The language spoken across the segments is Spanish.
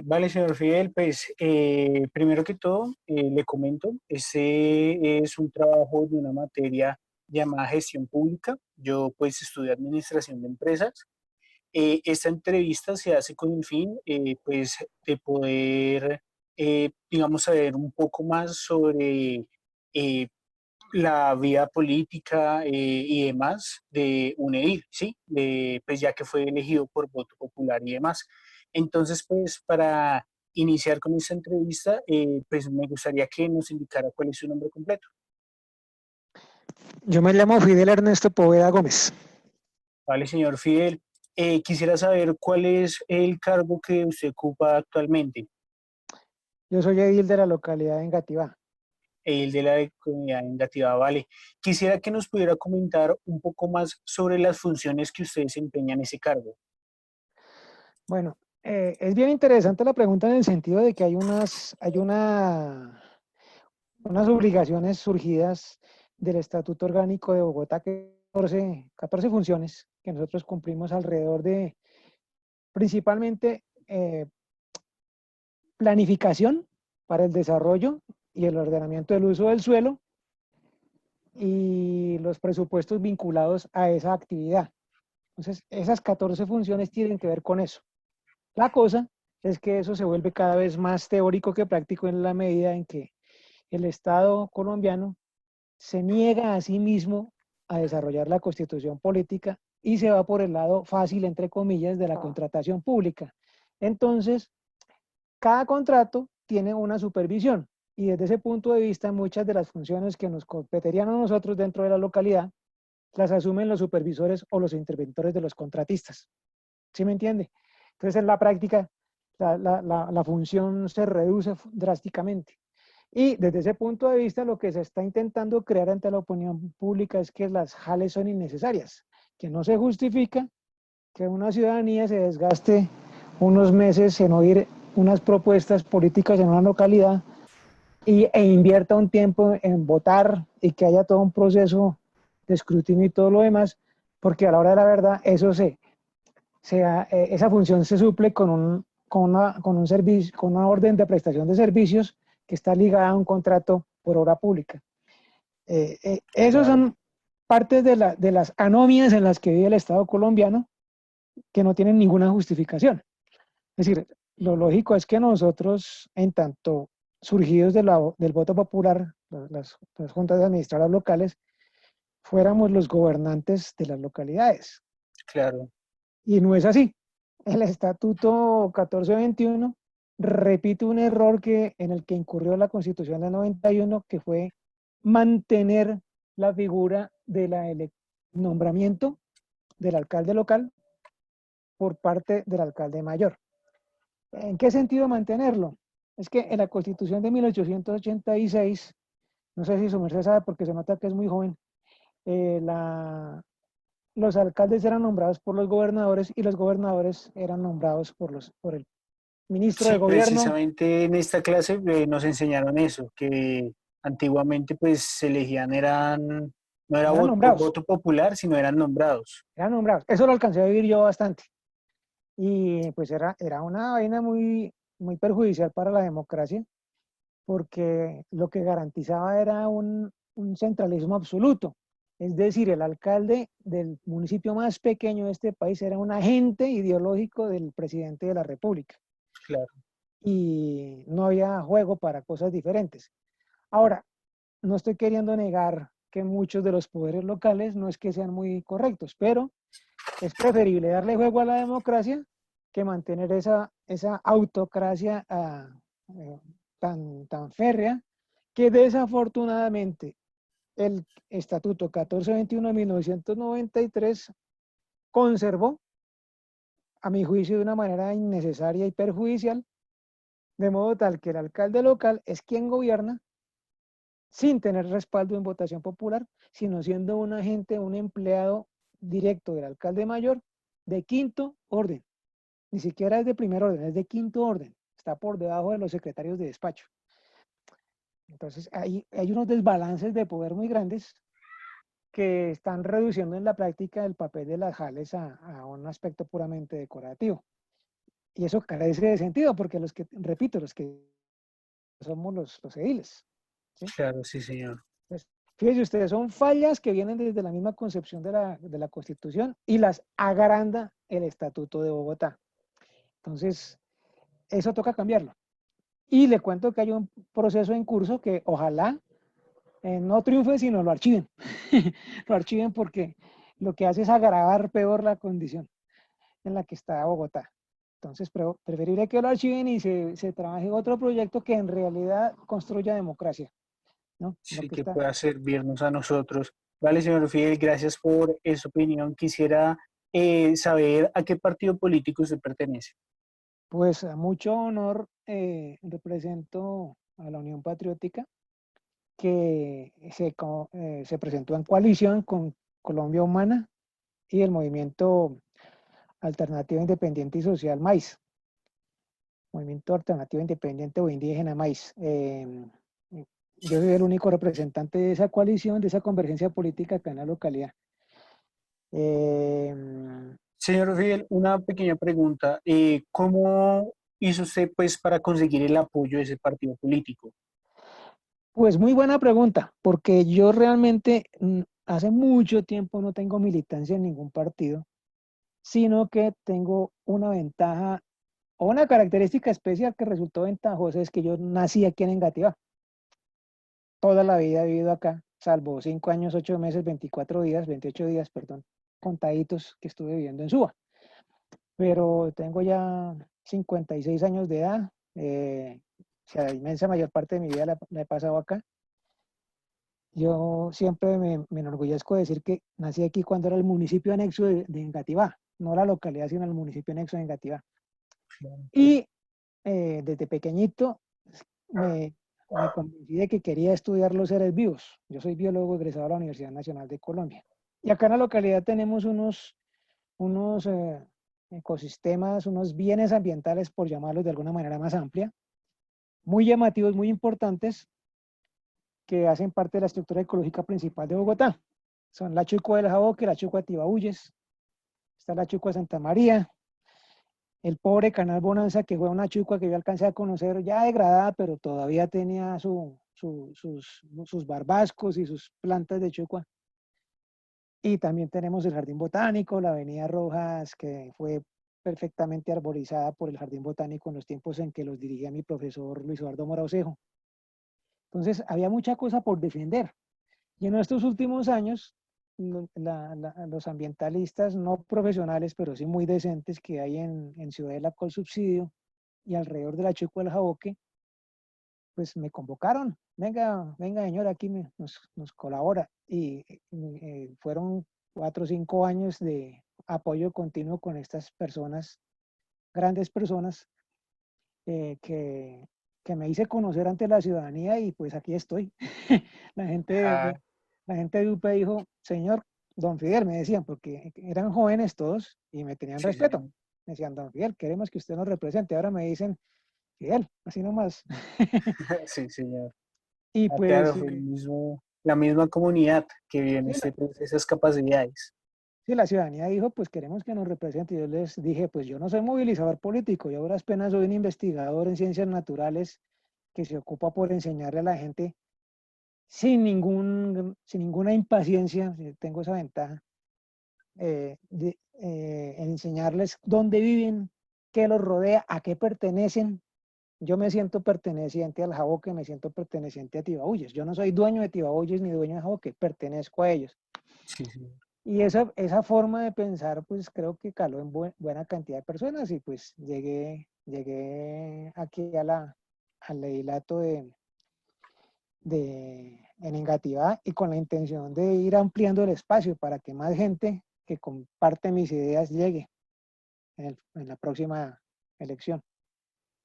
Vale, señor Fidel, pues primero que todo le comento, este es un trabajo de una materia llamada gestión pública. Yo pues estudié administración de empresas. Esta entrevista se hace con el fin pues de poder, digamos, saber un poco más sobre eh, la vida política y demás de un edil, ¿sí? Pues ya que fue elegido por voto popular y demás. Entonces, pues para iniciar con esta entrevista, pues me gustaría que nos indicara cuál es su nombre completo. Yo me llamo Fidel Ernesto Poveda Gómez. Vale, señor Fidel. Quisiera saber cuál es el cargo que usted ocupa actualmente, Yo soy edil de la localidad de Engativá. el de la comunidad negativa, vale. Quisiera que nos pudiera comentar un poco más sobre las funciones que usted desempeña en ese cargo. Bueno, es bien interesante la pregunta en el sentido de que unas obligaciones surgidas del Estatuto Orgánico de Bogotá, que 14 funciones que nosotros cumplimos alrededor de principalmente planificación para el desarrollo y el ordenamiento del uso del suelo y los presupuestos vinculados a esa actividad. Entonces, esas 14 funciones tienen que ver con eso. La cosa es que eso se vuelve cada vez más teórico que práctico en la medida en que el Estado colombiano se niega a sí mismo a desarrollar la constitución política y se va por el lado fácil, entre comillas, de la contratación pública. Entonces, cada contrato tiene una supervisión y desde ese punto de vista muchas de las funciones que nos competerían a nosotros dentro de la localidad las asumen los supervisores o los interventores de los contratistas. ¿Sí me entiende? Entonces, en la práctica, la función se reduce drásticamente. Y desde ese punto de vista, lo que se está intentando crear ante la opinión pública es que las jales son innecesarias, que no se justifica que una ciudadanía se desgaste unos meses en oír unas propuestas políticas en una localidad e invierta un tiempo en votar y que haya todo un proceso de escrutinio y todo lo demás, porque a la hora de la verdad esa función se suple con un servicio, con una orden de prestación de servicios que está ligada a un contrato por obra pública. Esos Claro. son partes de las anomias en las que vive el Estado colombiano que no tienen ninguna justificación. Es decir, lo lógico es que nosotros, en tanto surgidos del voto popular, las juntas de administradoras locales, fuéramos los gobernantes de las localidades. Claro. Y no es así. El estatuto 1421 repite un error en el que incurrió la Constitución del 91, que fue mantener la figura del nombramiento del alcalde local por parte del alcalde mayor. ¿En qué sentido mantenerlo? Es que en la Constitución de 1886, no sé si su merced sabe porque se nota que es muy joven, eh, la, los alcaldes eran nombrados por los gobernadores y los gobernadores eran nombrados por el ministro de Sí, gobierno. precisamente en esta clase nos enseñaron eso, que antiguamente pues se elegían no era Eran voto, nombrados, voto popular, sino eran nombrados. eran nombrados. Eso lo alcancé a vivir yo bastante. Y pues era una vaina muy perjudicial para la democracia, porque lo que garantizaba era un centralismo absoluto. Es decir, el alcalde del municipio más pequeño de este país era un agente ideológico del presidente de la República Claro. y no había juego para cosas diferentes. Ahora, no estoy queriendo negar que muchos de los poderes locales no es que sean muy correctos, pero es preferible darle juego a la democracia que mantener esa autocracia tan férrea que desafortunadamente el Estatuto 1421 de 1993 conservó, a mi juicio, de una manera innecesaria y perjudicial, de modo tal que el alcalde local es quien gobierna sin tener respaldo en votación popular, sino siendo un agente, un empleado directo del alcalde mayor de quinto orden. Ni siquiera es de primer orden, es de quinto orden. Está por debajo de los secretarios de despacho. Entonces, hay unos desbalances de poder muy grandes que están reduciendo en la práctica el papel de las jales a un aspecto puramente decorativo. Y eso carece de sentido porque los que, repito, los que somos los ediles, ¿sí? Claro, sí, señor. Entonces, fíjense ustedes, son fallas que vienen desde la misma concepción de la Constitución y las agranda el Estatuto de Bogotá. Entonces, eso toca cambiarlo. Y le cuento que hay un proceso en curso que ojalá no triunfe, sino lo archiven. Lo archiven porque lo que hace es agravar peor la condición en la que está Bogotá. Entonces, preferiré que lo archiven y se trabaje otro proyecto que en realidad construya democracia, ¿no? Lo Sí, que que está, pueda servirnos a nosotros. Vale, señor Fidel, gracias por esa opinión. Quisiera saber a qué partido político usted pertenece. pues, a mucho honor, represento a la Unión Patriótica, que se presentó en coalición con Colombia Humana y el movimiento Alternativa Independiente y Social MAIS, Movimiento Alternativo Independiente o Indígena MAIS. Yo soy el único representante de esa coalición, de esa convergencia política acá en la localidad. Eh, Señor Fidel, una pequeña pregunta. ¿Cómo hizo usted pues para conseguir el apoyo de ese partido político? pues muy buena pregunta, porque yo realmente hace mucho tiempo no tengo militancia en ningún partido, sino que tengo una ventaja o una característica especial que resultó ventajosa, es que yo nací aquí en Engativá. Toda la vida he vivido acá, salvo 5 años, 8 meses, 24 días, 28 días, perdón, contaditos que estuve viviendo en Suba. Pero tengo ya 56 años de edad, o sea, la inmensa mayor parte de mi vida la he pasado acá. Yo siempre me enorgullezco de decir que nací aquí cuando era el municipio anexo de Engativá, no la localidad, sino el municipio anexo de Engativá. Y desde pequeñito me, me convencí de que quería estudiar los seres vivos. Yo soy biólogo egresado de la Universidad Nacional de Colombia. Y acá en la localidad tenemos unos ecosistemas, unos bienes ambientales, por llamarlos de alguna manera más amplia, muy llamativos, muy importantes, que hacen parte de la estructura ecológica principal de Bogotá. Son la Chucua del Jaboque, la Chucua de Tibauyes, está la Chucua de Santa María, el pobre Canal Bonanza, que fue una chucua que yo alcancé a conocer ya degradada, pero todavía tenía sus barbascos y sus plantas de chucua. Y también tenemos el Jardín Botánico, la Avenida Rojas, que fue perfectamente arborizada por el Jardín Botánico en los tiempos en que los dirigía mi profesor Luis Eduardo Morausejo. Entonces, había mucha cosa por defender. Y en estos últimos años, los ambientalistas, no profesionales, pero sí muy decentes que hay en Ciudadela con subsidio y alrededor de la Chuco del Jaboque, pues me convocaron. Venga, venga, señor, aquí nos colabora. Y fueron 4 o 5 años de apoyo continuo con estas personas, grandes personas, eh, que, que me hice conocer ante la ciudadanía y pues aquí estoy. La gente Ah, la gente de UP dijo, señor Don Fidel, me decían, porque eran jóvenes todos y me tenían sí, respeto. señor. Me decían, Don Fidel, queremos que usted nos represente. Ahora me dicen, Fidel, así nomás. Sí, señor. Y Ah, pues, claro, fue el mismo, la misma comunidad que vio en sí, este, pues, esas capacidades. sí, la ciudadanía dijo, pues queremos que nos represente. Y yo les dije, pues yo no soy movilizador político, yo ahora apenas soy un investigador en ciencias naturales que se ocupa por enseñarle a la gente sin ninguna impaciencia, tengo esa ventaja, enseñarles dónde viven, qué los rodea, a qué pertenecen. Yo me siento perteneciente al Jaboque, me siento perteneciente a Tibauyes. Yo no soy dueño de Tibauyes ni dueño de Jaboque, pertenezco a ellos. Sí, sí. Y esa forma de pensar, pues creo que caló en buena cantidad de personas y pues llegué aquí al legislato en Engativá y con la intención de ir ampliando el espacio para que más gente que comparte mis ideas llegue en la próxima elección.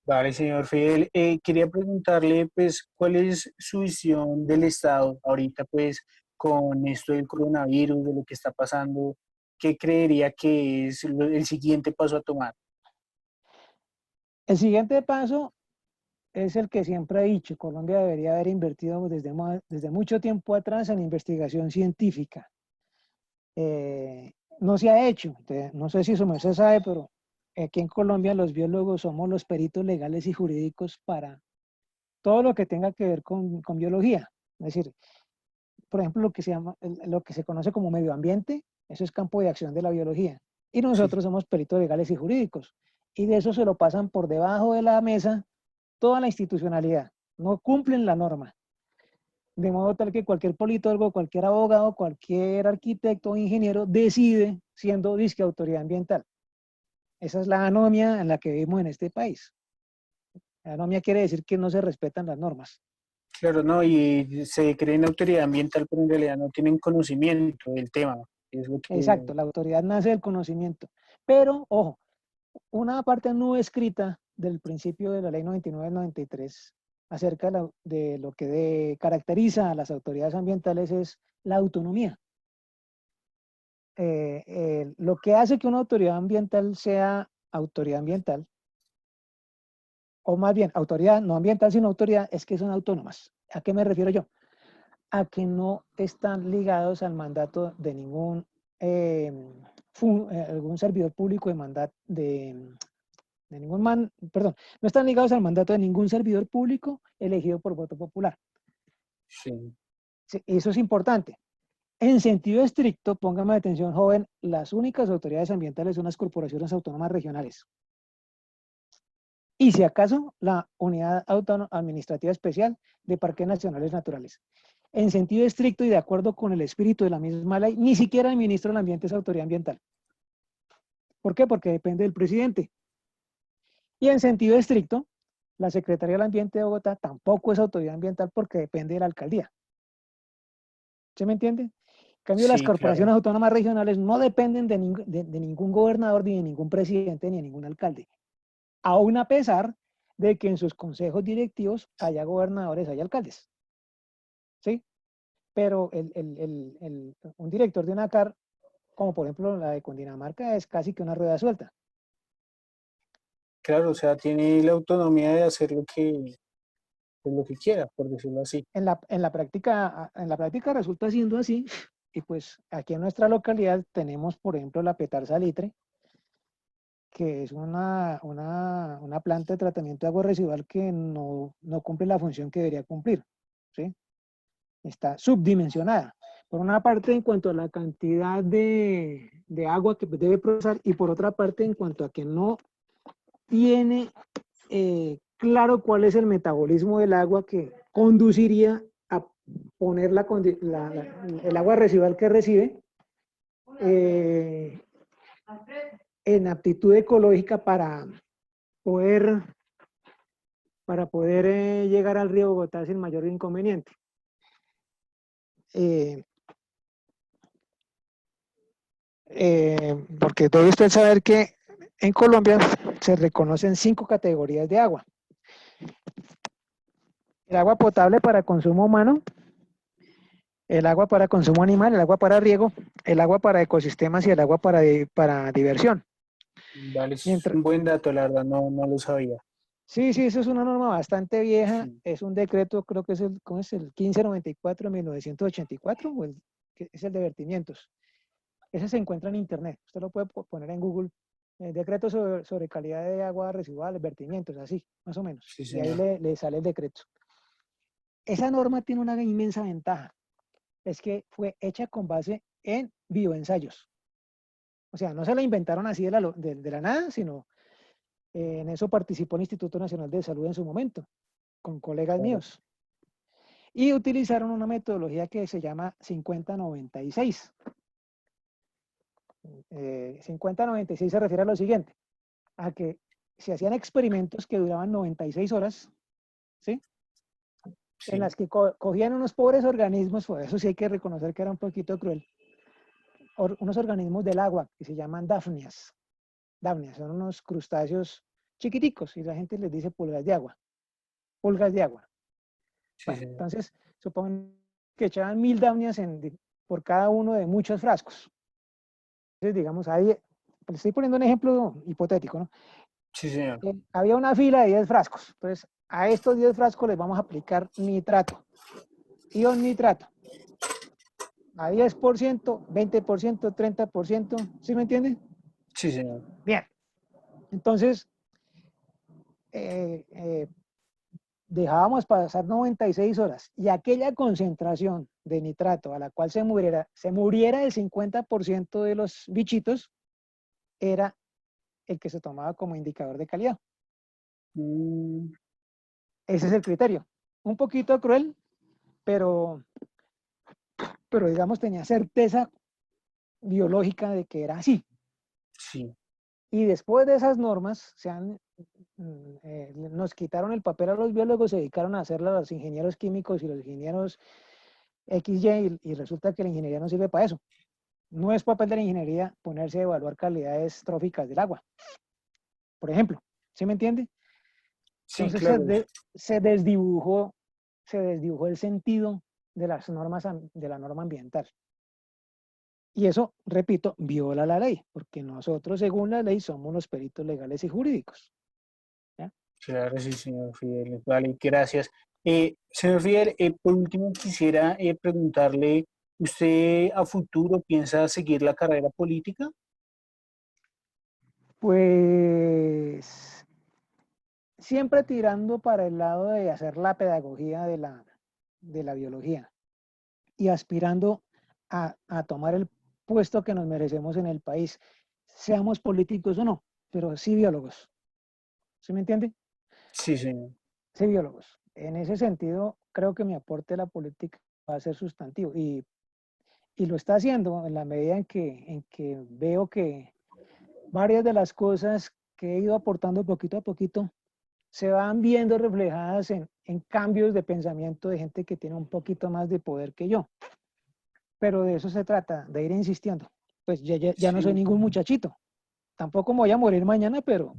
Vale, señor Fidel. Quería preguntarle, pues, ¿cuál es su visión del Estado ahorita, pues, con esto del coronavirus, de lo que está pasando? ¿Qué creería que es el siguiente paso a tomar? El siguiente paso es el que siempre he dicho, Colombia debería haber invertido desde mucho tiempo atrás en investigación científica. No se ha hecho, no sé si eso me se sabe, pero aquí en Colombia los biólogos somos los peritos legales y jurídicos para todo lo que tenga que ver con biología. Es decir, por ejemplo, lo que se llama, lo que se conoce como medio ambiente, eso es campo de acción de la biología. Y Sí, nosotros somos peritos legales y jurídicos. Y de eso se lo pasan por debajo de la mesa toda la institucionalidad. No cumplen la norma. De modo tal que cualquier politólogo, cualquier abogado, cualquier arquitecto o ingeniero decide siendo disque autoridad ambiental. Esa es la anomia en la que vivimos en este país. La anomia quiere decir que no se respetan las normas. claro, ¿no? Y se creen autoridad ambiental, pero en realidad no tienen conocimiento del tema. Es lo que, Exacto, la autoridad nace del conocimiento. Pero, ojo, una parte no escrita del principio de la ley 99-93 acerca de lo que caracteriza a las autoridades ambientales es la autonomía. Lo que hace que una autoridad ambiental sea autoridad ambiental, o más bien autoridad no ambiental, sino autoridad, es que son autónomas. ¿A qué me refiero yo? A que no están ligados al mandato de eh, algún servidor público de mandato de ningún perdón, no están ligados al mandato de ningún servidor público elegido por voto popular. sí, Sí, eso es importante. En sentido estricto, póngame atención, joven, las únicas autoridades ambientales son las corporaciones autónomas regionales. Y si acaso, la Unidad Administrativa Especial de Parques Nacionales Naturales. En sentido estricto y de acuerdo con el espíritu de la misma ley, ni siquiera el ministro del Ambiente es autoridad ambiental. ¿Por qué? Porque depende del presidente. Y en sentido estricto, la Secretaría del Ambiente de Bogotá tampoco es autoridad ambiental porque depende de la alcaldía. ¿Se me entiende? En cambio, las sí, claro. corporaciones autónomas regionales no dependen de ningún gobernador, ni de ningún presidente, ni de ningún alcalde. Aún a pesar de que en sus consejos directivos haya gobernadores, haya alcaldes. ¿Sí? Pero un director de una CAR, como por ejemplo la de Cundinamarca, es casi que una rueda suelta. Claro, o sea, tiene la autonomía de hacer pues, lo que quiera, por decirlo así. En la práctica resulta siendo así, y pues aquí en nuestra localidad tenemos, por ejemplo, la Petar Salitre, que es una planta de tratamiento de agua residual que no cumple la función que debería cumplir, ¿sí? Está subdimensionada. Por una parte, en cuanto a la cantidad de agua que debe procesar, y por otra parte, en cuanto a que no tiene claro cuál es el metabolismo del agua que conduciría a poner el agua residual que recibe eh, en aptitud ecológica poder, para poder llegar al río Bogotá sin mayor inconveniente. Eh, Porque debe usted saber que en Colombia se reconocen 5 categorías de agua. El agua potable para consumo humano, el agua para consumo animal, el agua para riego, el agua para ecosistemas y el agua para diversión. Vale, es Mientras, un buen dato, la verdad, no, no lo sabía. sí, sí, eso es una norma bastante vieja, Sí, es un decreto, creo que es ¿cómo es? El 1594 de 1984, que es el de vertimientos. Ese se encuentra en internet, usted lo puede poner en Google, decreto sobre calidad de agua residual, vertimientos, así, más o menos, sí, y ahí señor. le sale el decreto. Esa norma tiene una inmensa ventaja, es que fue hecha con base en bioensayos. O sea, no se la inventaron así de la nada, sino en eso participó el Instituto Nacional de Salud en su momento, con colegas Claro. míos. Y utilizaron una metodología que se llama 5096. 5096 se refiere a lo siguiente, a que se hacían experimentos que duraban 96 horas, ¿sí? En Sí, las que cogían unos pobres organismos, por eso sí hay que reconocer que era un poquito cruel, unos organismos del agua que se llaman dafnias. Dafnias son unos crustáceos chiquiticos y la gente les dice pulgas de agua. Pulgas de agua. sí, Bueno, señor. entonces supongan que echaban 1000 dafnias por cada uno de muchos frascos. Entonces, digamos, ahí, le estoy poniendo un ejemplo hipotético, ¿no? Sí, señor. Había una fila de 10 frascos. Entonces, a estos 10 frascos les vamos a aplicar nitrato, ion nitrato, a 10%, 20%, 30%, ¿sí me entienden? Sí, señor. Bien. Entonces, dejábamos pasar 96 horas y aquella concentración de nitrato a la cual se muriera el 50% de los bichitos, era el que se tomaba como indicador de calidad. Mm, Ese es el criterio. Un poquito cruel, pero, pero digamos tenía certeza biológica de que era así. sí, Y después de esas normas, nos quitaron el papel a los biólogos, se dedicaron a hacerlo a los ingenieros químicos y los ingenieros XY, y resulta que la ingeniería no sirve para eso. No es papel de la ingeniería ponerse a evaluar calidades tróficas del agua, por ejemplo. ¿Sí me entiende? sí, Entonces claro. se desdibujó, se desdibujó el sentido de las normas, de la norma ambiental. Y eso, repito, viola la ley, porque nosotros, según la ley, somos los peritos legales y jurídicos. ¿Ya? Claro, sí, señor Fidel. Vale, gracias. Señor Fidel, por último quisiera preguntarle, ¿usted a futuro piensa seguir la carrera política? Pues siempre tirando para el lado de hacer la pedagogía de la biología y aspirando a tomar el puesto que nos merecemos en el país, seamos políticos o no, pero sí biólogos. ¿Sí me entiende? Sí, señor. Sí biólogos. En ese sentido, creo que mi aporte a la política va a ser sustantivo y lo está haciendo en la medida en que veo que varias de las cosas que he ido aportando poquito a poquito se van viendo reflejadas en cambios de pensamiento de gente que tiene un poquito más de poder que yo. Pero de eso se trata, de ir insistiendo. Pues ya no soy Sí, ningún muchachito. Tampoco me voy a morir mañana, pero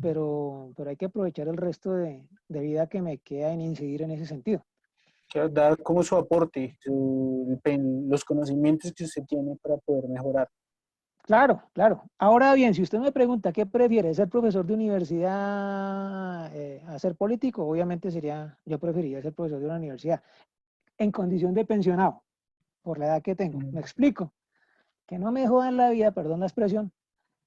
hay que aprovechar el resto de vida que me queda en incidir en ese sentido. quiero dar como su aporte, los conocimientos que usted tiene para poder mejorar. Claro, claro. Ahora bien, si usted me pregunta qué prefiere, ser profesor de universidad a ser político, obviamente yo preferiría ser profesor de una universidad en condición de pensionado, por la edad que tengo. Me Mm, explico. Que no me jodan la vida, perdón la expresión,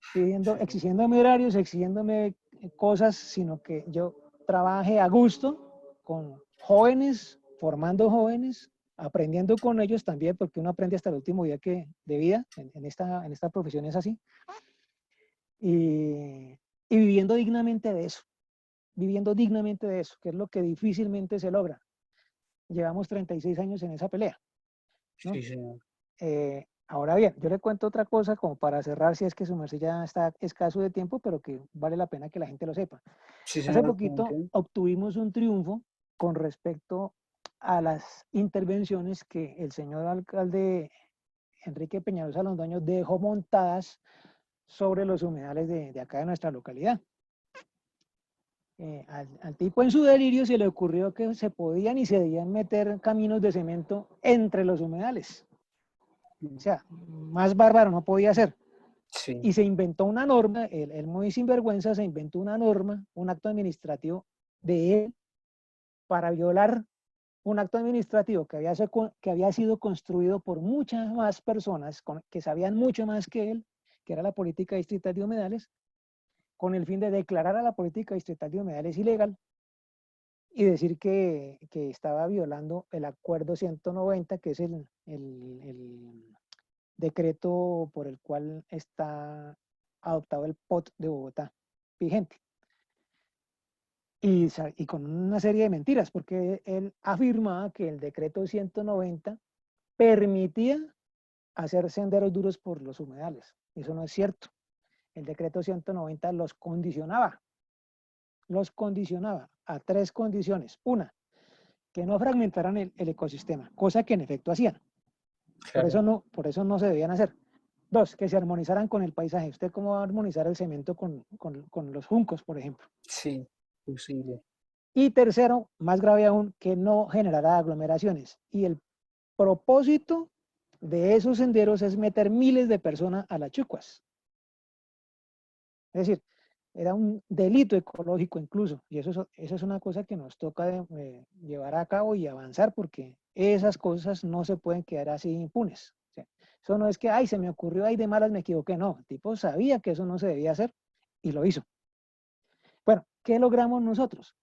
sí, exigiéndome horarios, exigiéndome cosas, sino que yo trabaje a gusto con jóvenes, formando jóvenes, aprendiendo con ellos también, porque uno aprende hasta el último día de vida en esta profesión es así, y, y viviendo dignamente de eso, que es lo que difícilmente se logra. Llevamos 36 años en esa pelea, ¿no? sí, señor. Ahora bien, yo le cuento otra cosa como para cerrar, si es que su merced ya está escaso de tiempo, pero que vale la pena que la gente lo sepa. Sí, Hace señor, poquito pregunte. obtuvimos un triunfo con respecto a las intervenciones que el señor alcalde Enrique Peñalosa Londoño dejó montadas sobre los humedales de acá de nuestra localidad. Al tipo en su delirio se le ocurrió que se podían y se debían meter caminos de cemento entre los humedales. O sea, más bárbaro no podía ser. Sí, Y se inventó una norma, el muy sinvergüenza se inventó una norma, un acto administrativo de él para violar un acto administrativo que había sido construido por muchas más personas que sabían mucho más que él, que era la política distrital de humedales, con el fin de declarar a la política distrital de humedales ilegal y decir que estaba violando el acuerdo 190, que es el decreto por el cual está adoptado el POT de Bogotá vigente. Y con una serie de mentiras, porque él afirmaba que el decreto 190 permitía hacer senderos duros por los humedales. Eso no es cierto. El decreto 190 los condicionaba a tres condiciones. Una, que no fragmentaran el ecosistema, cosa que en efecto hacían. claro. Por eso no se debían hacer. Dos, que se armonizaran con el paisaje. ¿Usted cómo va a armonizar el cemento con los juncos, por ejemplo? Sí, posible. Y tercero, más grave aún, que no generara aglomeraciones. Y el propósito de esos senderos es meter miles de personas a las chucuas. Es decir, era un delito ecológico incluso. Y eso es una cosa que nos toca llevar a cabo y avanzar porque esas cosas no se pueden quedar así impunes. O sea, eso no es que, ay, se me ocurrió, ay, de malas me equivoqué. No, el tipo sabía que eso no se debía hacer y lo hizo. ¿Qué logramos nosotros?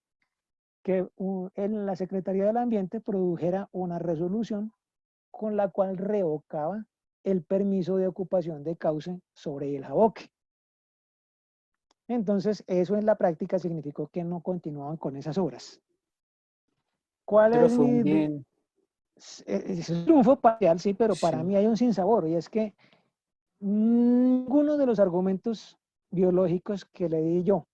Que en la Secretaría del Ambiente produjera una resolución con la cual revocaba el permiso de ocupación de cauce sobre el jaboque. Entonces, eso en la práctica significó que no continuaban con esas obras. ¿Cuál Pero es fue un mi...? bien, Es un triunfo parcial, sí, pero para sí, mí hay un sinsabor, y es que ninguno de los argumentos biológicos que le di yo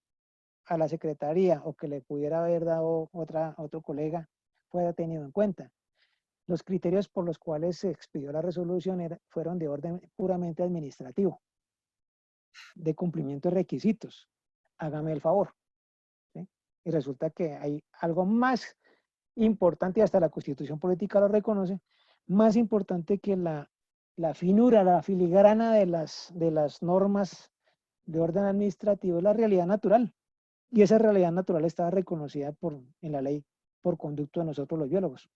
a la secretaría o que le pudiera haber dado otro colega fue tenido en cuenta. Los criterios por los cuales se expidió la resolución fueron de orden puramente administrativo, de cumplimiento de requisitos. Hágame el favor. ¿Sí? Y resulta que hay algo más importante, y hasta la Constitución Política lo reconoce, más importante que la finura, la filigrana de las normas de orden administrativo, es la realidad natural. Y esa realidad natural estaba reconocida en la ley por conducto de nosotros los biólogos.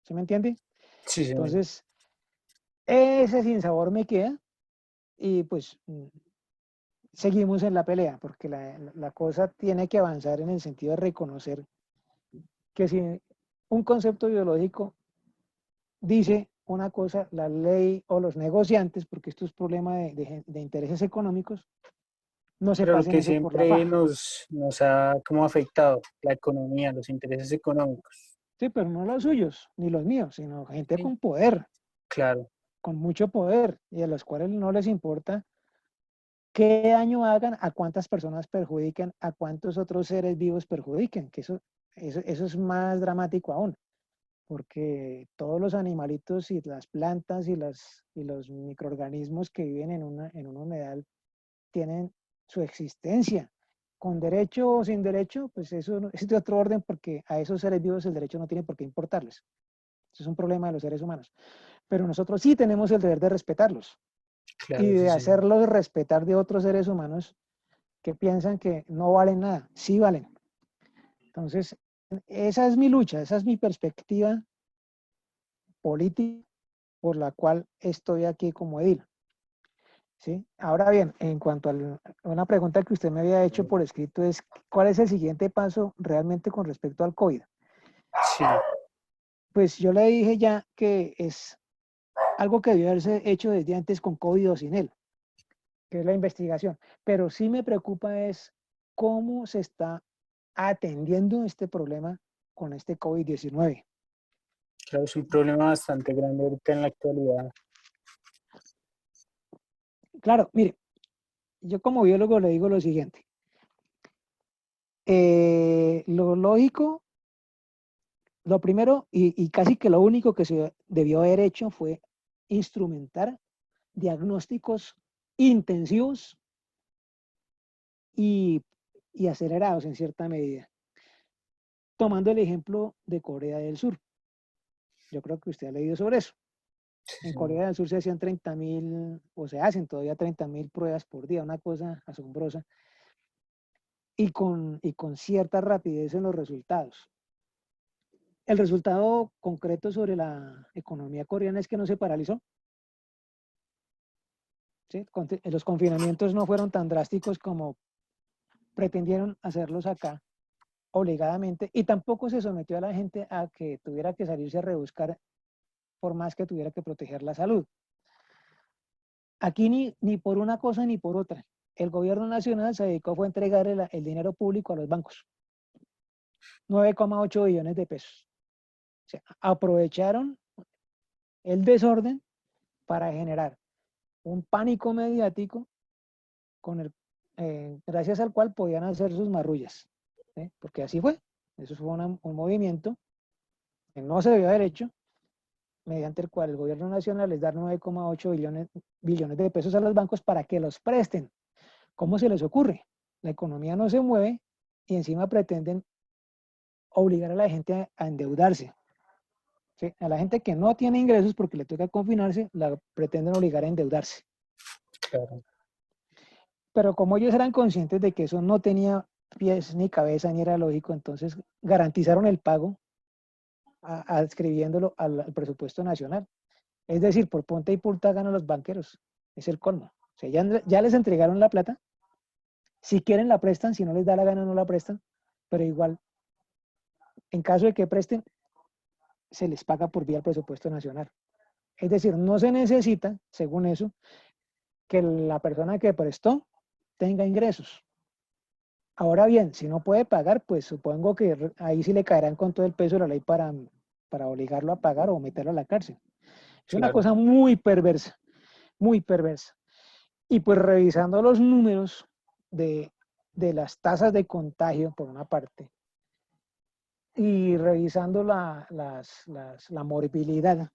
¿Se me entiende? sí, señor. Entonces, ese sinsabor me queda y pues seguimos en la pelea, porque la cosa tiene que avanzar en el sentido de reconocer que si un concepto biológico dice una cosa, la ley o los negociantes, porque esto es problema de intereses económicos, no se Pero lo pasen que eso por la siempre faja. nos ha como afectado, la economía, los intereses económicos. Sí, pero no los suyos, ni los míos, sino gente Sí, con poder, claro, con mucho poder, y a los cuales no les importa qué daño hagan, a cuántas personas perjudiquen, a cuántos otros seres vivos perjudiquen, que eso es más dramático aún, porque todos los animalitos y las plantas y los microorganismos que viven en un humedal tienen su existencia. Con derecho o sin derecho, pues eso es de otro orden, porque a esos seres vivos el derecho no tiene por qué importarles. Eso es un problema de los seres humanos. Pero nosotros sí tenemos el deber de respetarlos y claro, sí, de señor. hacerlos respetar de otros seres humanos que piensan que no valen nada. Sí valen. Entonces, esa es mi lucha, esa es mi perspectiva política por la cual estoy aquí como edil. ¿Sí? Ahora bien, en cuanto a una pregunta que usted me había hecho por escrito es, ¿cuál es el siguiente paso realmente con respecto al COVID? Sí, Pues yo le dije ya que es algo que debió haberse hecho desde antes con COVID o sin él, que es la investigación. Pero sí me preocupa es cómo se está atendiendo este problema con este COVID-19. claro, es un problema bastante grande ahorita en la actualidad. Claro, mire, yo como biólogo le digo lo siguiente. Lo lógico, lo primero y casi que lo único que se debió haber hecho fue instrumentar diagnósticos intensivos y, y acelerados en cierta medida. Tomando el ejemplo de Corea del Sur. Yo creo que usted ha leído sobre eso. Sí, En señor. Corea del Sur se hacían 30.000, o se hacen todavía 30.000 pruebas por día, una cosa asombrosa, y con cierta rapidez en los resultados. El resultado concreto sobre la economía coreana es que no se paralizó. ¿Sí? Los confinamientos no fueron tan drásticos como pretendieron hacerlos acá obligadamente, y tampoco se sometió a la gente a que tuviera que salirse a rebuscar por más que tuviera que proteger la salud. Aquí ni por una cosa ni por otra. El gobierno nacional se dedicó fue a entregar el dinero público a los bancos, 9,8 billones de pesos. O sea, aprovecharon el desorden para generar un pánico mediático gracias al cual podían hacer sus marrullas. ¿Sí? Porque así fue. Eso fue un movimiento que no se debió haber hecho, mediante el cual el gobierno nacional les da 9,8 billones de pesos a los bancos para que los presten. ¿Cómo se les ocurre? La economía no se mueve y encima pretenden obligar a la gente a endeudarse. ¿Sí? A la gente que no tiene ingresos porque le toca confinarse, la pretenden obligar a endeudarse. Claro, Pero como ellos eran conscientes de que eso no tenía pies ni cabeza ni era lógico, entonces garantizaron el pago adscribiéndolo al presupuesto nacional. Es decir, por punta y punta ganan los banqueros. Es el colmo. O sea, ya les entregaron la plata Si quieren la prestan, si no les da la gana no la prestan, pero igual, en caso de que presten, se les paga por vía del presupuesto nacional. Es decir, no se necesita, según eso, que la persona que prestó tenga ingresos. Ahora bien, si no puede pagar, pues supongo que ahí sí le caerán con todo el peso de la ley para obligarlo a pagar o meterlo a la cárcel. Es una Claro. cosa muy perversa, muy perversa. Y pues revisando los números de, de las tasas de contagio, por una parte, y revisando la morbilidad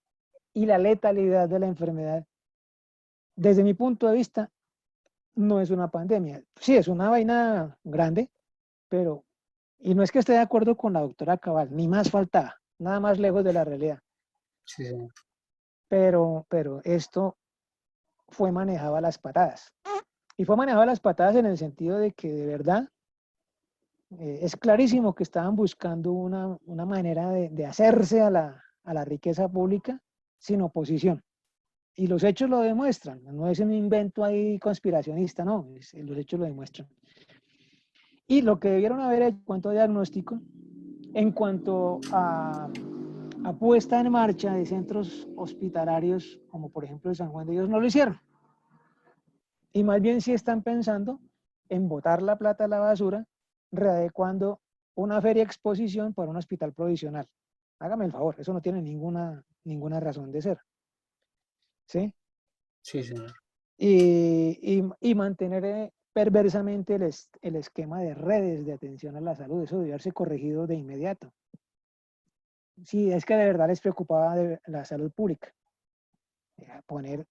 y la letalidad de la enfermedad, desde mi punto de vista, no es una pandemia. Sí, es una vaina grande, pero, y no es que esté de acuerdo con la doctora Cabal, ni más faltaba, nada más lejos de la realidad, Sí, sí. pero esto fue manejado a las patadas. Y fue manejado a las patadas en el sentido de que de verdad es clarísimo que estaban buscando una manera de hacerse a la riqueza pública sin oposición. Y los hechos lo demuestran, no es un invento ahí conspiracionista, no, los hechos lo demuestran. Y lo que debieron haber hecho en cuanto a diagnóstico, en cuanto a puesta en marcha de centros hospitalarios, como por ejemplo el San Juan de Dios, no lo hicieron. Y más bien sí están pensando en botar la plata a la basura, readecuando una feria exposición para un hospital provisional. Hágame el favor, eso no tiene ninguna razón de ser. ¿Sí? Sí, señor. Y mantener perversamente el esquema de redes de atención a la salud. Eso debe haberse corregido de inmediato. Sí, es que de verdad les preocupaba de la salud pública. Poner,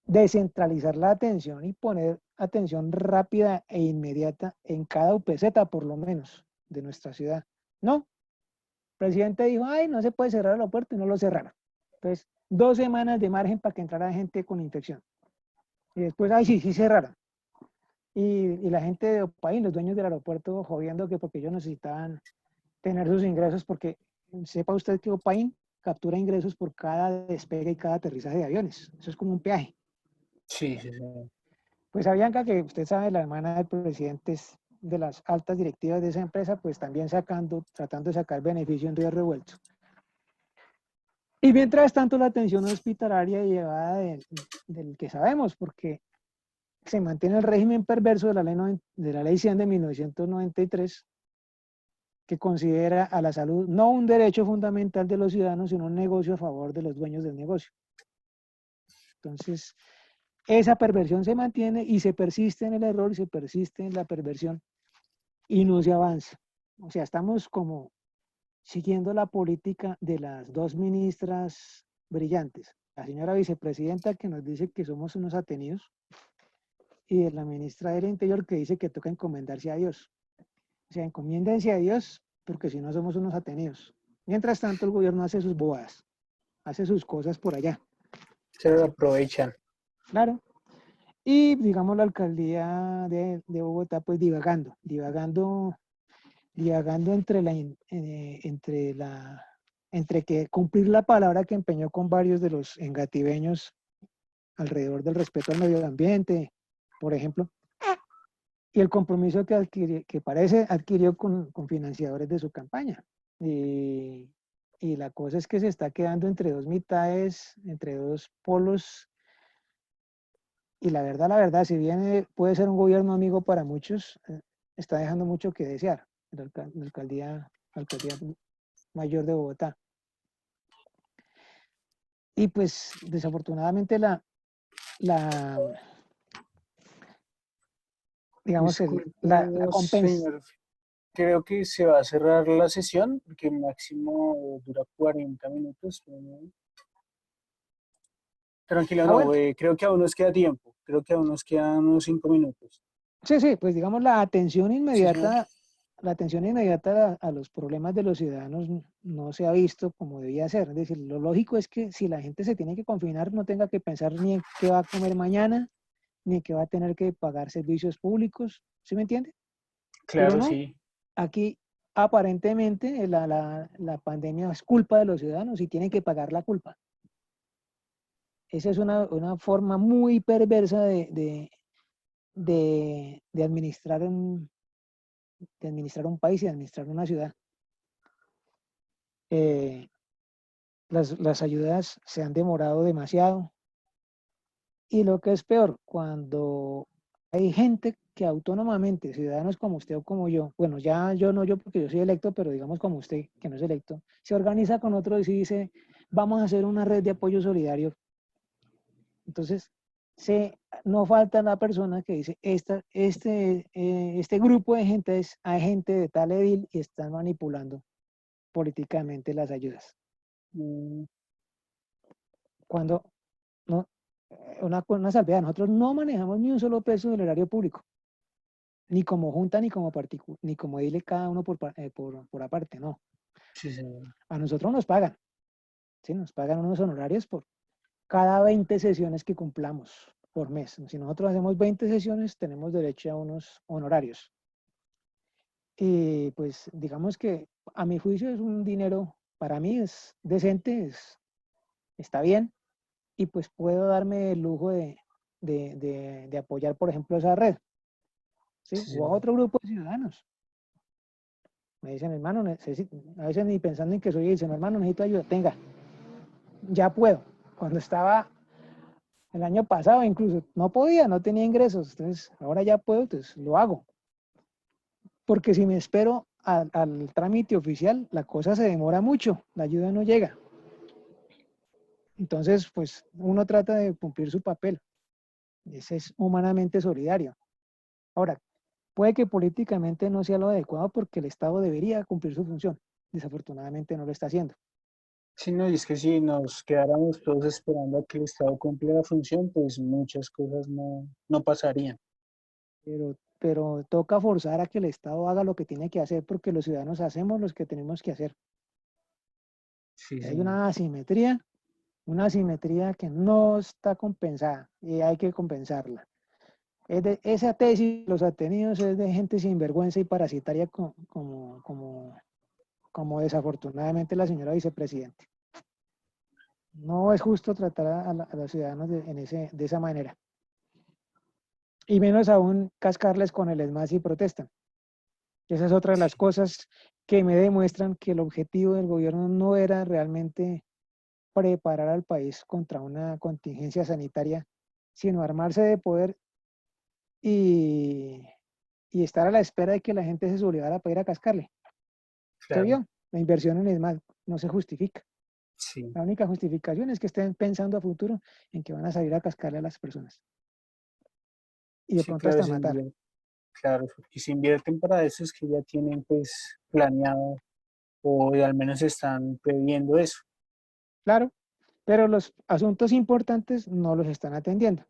descentralizar la atención y poner atención rápida e inmediata en cada UPZ, por lo menos, de nuestra ciudad. No, el presidente dijo, ay, no se puede cerrar el aeropuerto y no lo cerraron. Entonces, 2 semanas de margen para que entrara gente con infección. Y después, ay, sí, sí cerraron. Y la gente de Opaín, los dueños del aeropuerto, jodiendo que porque ellos necesitaban tener sus ingresos, porque sepa usted que Opaín captura ingresos por cada despegue y cada aterrizaje de aviones. Eso es como un peaje. Sí, sí, sí. Pues Avianca, que usted sabe, la hermana del presidente es de las altas directivas de esa empresa, pues también tratando de sacar beneficio en río revuelto. Y mientras tanto, la atención hospitalaria llevada del que sabemos, porque se mantiene el régimen perverso de la ley 100 de 1993, que considera a la salud no un derecho fundamental de los ciudadanos, sino un negocio a favor de los dueños del negocio. Entonces, esa perversión se mantiene y se persiste en el error y se persiste en la perversión y no se avanza. O sea, estamos como siguiendo la política de las dos ministras brillantes. La señora vicepresidenta que nos dice que somos unos atenidos y de la ministra del Interior que dice que toca encomendarse a Dios. O sea, encomiéndense a Dios porque si no somos unos atenidos. Mientras tanto, el gobierno hace sus bobadas, hace sus cosas por allá. Se lo aprovechan. Claro. Y digamos la alcaldía de Bogotá, pues divagando entre que cumplir la palabra que empeñó con varios de los engativeños alrededor del respeto al medio ambiente, por ejemplo, y el compromiso que parece adquirió con financiadores de su campaña. Y la cosa es que se está quedando entre dos mitades, entre dos polos, y la verdad, si bien puede ser un gobierno amigo para muchos, está dejando mucho que desear, la alcaldía mayor de Bogotá. Y pues desafortunadamente la digamos, Disculpe, la compensa. señor. Creo que se va a cerrar la sesión, porque máximo dura 40 minutos. Tranquilo, Ah, no, bueno, creo que aún nos queda tiempo. Creo que aún nos quedan unos 5 minutos. sí, sí, pues digamos Sí, señor. la atención inmediata a los problemas de los ciudadanos no se ha visto como debía ser. Es decir, lo lógico es que si la gente se tiene que confinar, no tenga que pensar ni en qué va a comer mañana, ni que va a tener que pagar servicios públicos, ¿sí me entiende? Pero Claro, no, sí. aquí aparentemente la pandemia es culpa de los ciudadanos y tienen que pagar la culpa. Esa es una forma muy perversa de administrar un país y de administrar una ciudad. Las ayudas se han demorado demasiado. Y lo que es peor, cuando hay gente que autónomamente, ciudadanos como usted o como yo, bueno, ya yo no yo porque yo soy electo, pero digamos como usted que no es electo, se organiza con otros y dice, vamos a hacer una red de apoyo solidario. Entonces, no falta la persona que dice, este grupo de gente es agente de tal edil y están manipulando políticamente las ayudas. Mm, Cuando no, una salvedad, nosotros no manejamos ni un solo peso del erario público, ni como junta, ni como edil cada uno por aparte, no. sí, señor. A nosotros nos pagan, ¿sí? Nos pagan unos honorarios por cada 20 sesiones que cumplamos por mes. Si nosotros hacemos 20 sesiones, tenemos derecho a unos honorarios. Y pues digamos que a mi juicio es un dinero, para mí es decente, está bien, y pues puedo darme el lujo de apoyar, por ejemplo, esa red, ¿sí? Sí, O a señor. otro grupo de ciudadanos. Me dicen, hermano, a veces ni pensando en que soy, dicen, hermano, necesito ayuda, tenga, ya puedo. Cuando estaba el año pasado incluso, no podía, no tenía ingresos, entonces ahora ya puedo, entonces lo hago. Porque si me espero al trámite oficial, la cosa se demora mucho, la ayuda no llega. Entonces, pues uno trata de cumplir su papel. Ese es humanamente solidario. Ahora, puede que políticamente no sea lo adecuado porque el Estado debería cumplir su función. Desafortunadamente no lo está haciendo. Sí, no, y es que si nos quedáramos todos esperando a que el Estado cumpla la función, pues muchas cosas no pasarían. Pero toca forzar a que el Estado haga lo que tiene que hacer porque los ciudadanos hacemos lo que tenemos que hacer. Sí, Hay señor. una asimetría que no está compensada y hay que compensarla. Esa tesis, los atenidos, es de gente sinvergüenza y parasitaria como desafortunadamente la señora vicepresidente. No es justo tratar a los ciudadanos de esa manera. Y menos aún cascarles con el ESMAD si protestan. Esa es otra de las cosas que me demuestran que el objetivo del gobierno no era realmente preparar al país contra una contingencia sanitaria, sino armarse de poder y, y estar a la espera de que la gente se sublegara para ir a cascarle. ¿Usted Claro, vio? La inversión en ESMAD no se justifica. sí, La única justificación es que estén pensando a futuro en que van a salir a cascarle a las personas y de sí, pronto claro, hasta matar. claro, y si invierten para eso es que ya tienen pues planeado o al menos están previendo eso. Claro, pero los asuntos importantes no los están atendiendo.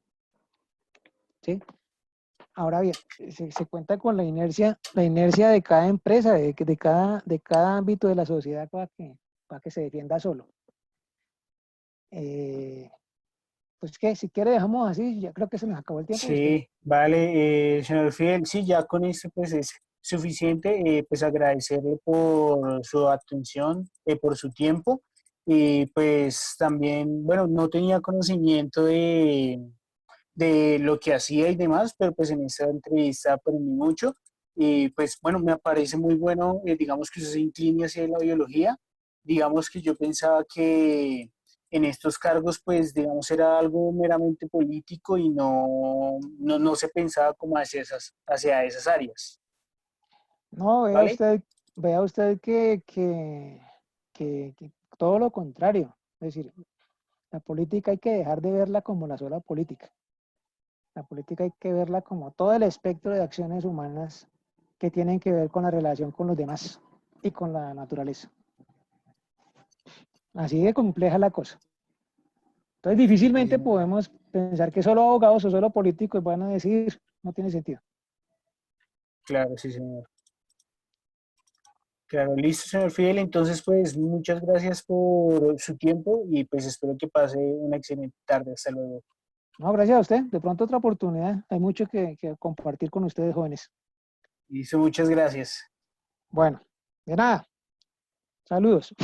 ¿Sí? Ahora bien, se cuenta con la inercia de cada empresa, de cada ámbito de la sociedad para que se defienda solo. Pues que si quiere dejamos así, ya creo que se nos acabó el tiempo. Usted. Sí, vale, señor Fidel, sí, ya con esto pues es suficiente, pues agradecerle por su atención, por su tiempo y pues también, bueno, no tenía conocimiento de lo que hacía y demás, pero pues en esta entrevista aprendí mucho y pues bueno, me parece muy bueno, digamos que usted se incline hacia la biología, digamos que yo pensaba que en estos cargos pues digamos era algo meramente político y no se pensaba como hacia esas áreas, No, ¿vale? vea usted que todo lo contrario. Es decir, la política hay que dejar de verla como la sola política. La política hay que verla como todo el espectro de acciones humanas que tienen que ver con la relación con los demás y con la naturaleza. Así de compleja la cosa. Entonces Sí, difícilmente señor. podemos pensar que solo abogados o solo políticos van a decidir. No tiene sentido. Claro, sí, señor. Claro, listo, señor Fidel. Entonces, pues muchas gracias por su tiempo y pues espero que pase una excelente tarde. Hasta luego. No, gracias a usted. De pronto otra oportunidad. Hay mucho que compartir con ustedes jóvenes. Listo, muchas gracias. Bueno, de nada. Saludos.